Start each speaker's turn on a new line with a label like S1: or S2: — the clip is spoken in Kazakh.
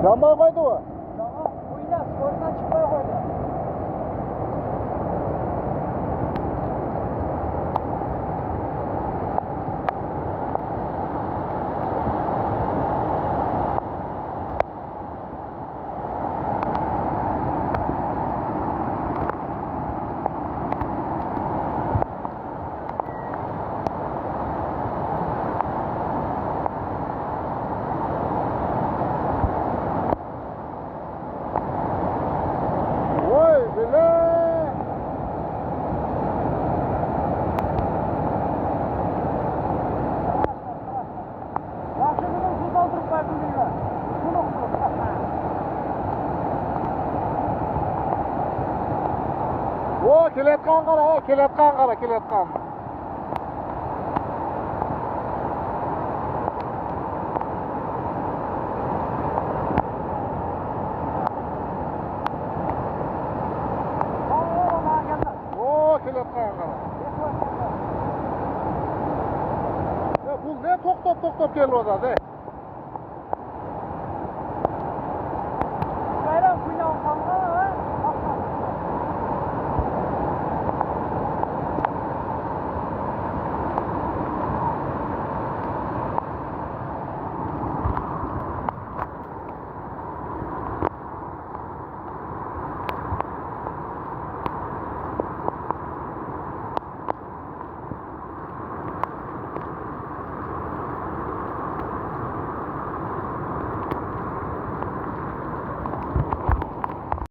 S1: Жанбай қойды ғой.
S2: Жаңа ойна, спортынан шықпай қойды.
S1: О, келетқан қара, келетқан қара, келетқан. О, келетқан қара. Бұл не тоқтап келіп отырады?